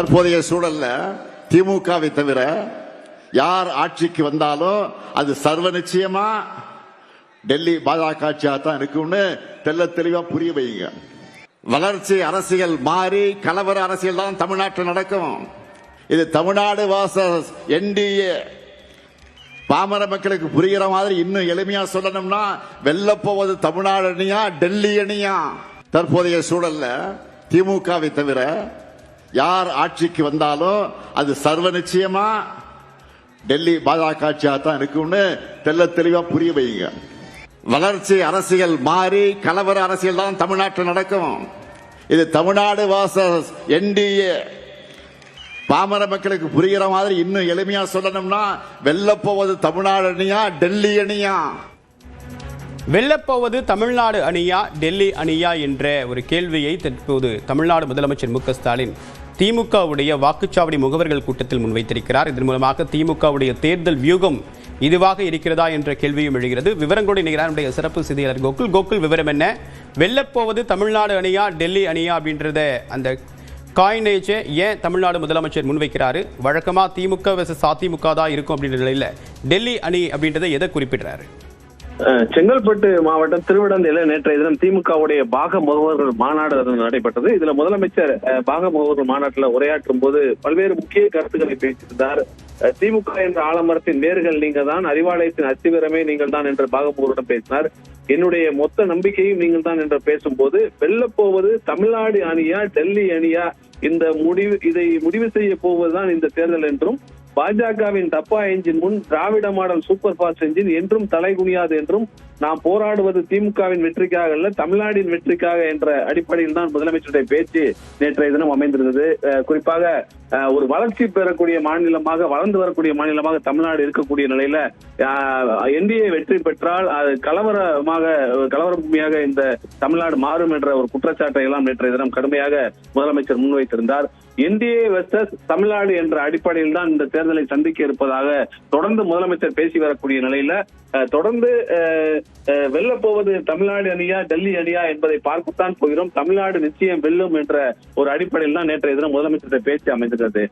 தற்போதைய சூழல்ல திமுகவை தவிர யார் ஆட்சிக்கு வந்தாலும் அது சர்வ நிச்சயமா டெல்லி பாஜக ஆட்சியாகத்தான் இருக்கும்னு தெல்ல தெளிவா புரிய வைங்க. வளர்ச்சி அரசியல் மாறி கலவர அரசியல் தான் தமிழ்நாட்டில் நடக்கும். இது தமிழ்நாடு வாசஸ் என்டிஏ. பாமர மக்களுக்கு புரிகிற மாதிரி இன்னும் எளிமையா சொல்லணும்னா வெல்லப்போவது தமிழ்நாடு அணியா டெல்லி அணியா? தற்போதைய சூழல்ல திமுகவை தவிர யார் ஆட்சிக்கு வந்தாலும் அது சர்வ நிச்சயமா டெல்லி பாஜக ஆட்சியாகத்தான் இருக்கும்னு தெல்ல தெளிவா புரிய வைங்க. வளர்ச்சி அரசியல் மாறி கலவர அரசியல் தான் தமிழ்நாட்டில் நடக்கும். இது தமிழ்நாடு வாசஸ் என்டிஏ. பாமர மக்களுக்கு புரிகிற மாதிரி இன்னும் எளிமையா சொல்லணும்னா வெல்லப்போவது தமிழ்நாடு அணியா டெல்லி அணியா? வெல்லப்போவது தமிழ்நாடு அணியா டெல்லி அணியா என்ற ஒரு கேள்வியை தற்போது தமிழ்நாடு முதலமைச்சர் மு.க. ஸ்டாலின் திமுகவுடைய வாக்குச்சாவடி முகவர்கள் கூட்டத்தில் முன்வைத்திருக்கிறார். இதன் மூலமாக திமுகவுடைய தேர்தல் வியூகம் இதுவாக இருக்கிறதா என்ற கேள்வியும் எழுகிறது. விவரங்களோடு இணைகிறாருடைய சிறப்பு செய்தியாளர் கோகுல். விவரம் என்ன? வெல்லப்போவது தமிழ்நாடு அணியா டெல்லி அணியா அப்படின்றத அந்த காயினேஜை ஏன் தமிழ்நாடு முதலமைச்சர் முன்வைக்கிறாரு? வழக்கமா திமுக வெர்சஸ் அதிமுக தான் இருக்கும் அப்படின்ற நிலையில டெல்லி அணி அப்படின்றத எதை குறிப்பிடுறாரு? செங்கல்பட்டு மாவட்டம் திருவிடந்தையில நேற்றைய தினம் திமுகவுடைய பாக முகவர்கள் மாநாடு நடைபெற்றது. இதுல முதலமைச்சர் பாக முகவர்கள் மாநாட்டில் உரையாற்றும் போது பல்வேறு முக்கிய கருத்துக்களை பேசியிருந்தார். திமுக என்ற ஆலமரத்தின் வேர்கள் நீங்க தான், அறிவாலயத்தின் அத்திவரமே நீங்கள் தான் என்று பாக முகவரிடம் பேசினார். என்னுடைய மொத்த நம்பிக்கையும் நீங்கள் தான் என்று பேசும்போது வெல்லப்போவது தமிழ்நாடு அணியா டெல்லி அணியா இதை முடிவு செய்ய போவதுதான் இந்த தேர்தல் என்றும், பாஜகவின் டப்பா என்ஜின் முன் திராவிட மாடல் சூப்பர் பாஸ்ட் என்ஜின் என்றும் தலைகுனியாது என்றும், நாம் போராடுவது திமுகவின் வெற்றிக்காக அல்ல தமிழ்நாட்டின் வெற்றிக்காக என்ற அடிப்படையில் தான் முதலமைச்சருடைய பேச்சு நேற்றைய தினம் அமைந்திருந்தது. குறிப்பாக ஒரு வளர்ச்சி பெறக்கூடிய மாநிலமாக, வளர்ந்து வரக்கூடிய மாநிலமாக தமிழ்நாடு இருக்கக்கூடிய நிலையில என்டிஏ வெற்றி பெற்றால் அது கலவர பூமியாக இந்த தமிழ்நாடு மாறும் என்ற ஒரு குற்றச்சாட்டை எல்லாம் நேற்றைய தினம் கடுமையாக முதலமைச்சர் முன்வைத்திருந்தார். என்டிஏ வெர்சஸ் தமிழ்நாடு என்ற அடிப்படையில் தான் இந்த தேர்தலை சந்திக்க இருப்பதாக தொடர்ந்து முதலமைச்சர் பேசி வரக்கூடிய நிலையில தொடர்ந்து வெல்லப்போவது தமிழ்நாடு அணியா டெல்லி அணியா என்பதை பார்க்கத்தான் போகிறோம். தமிழ்நாடு நிச்சயம் வெல்லும் என்ற ஒரு அடிப்படையில் தான் நேற்றைய தினம் முதலமைச்சருடைய பேச்சு அமைந்திருக்கிறது.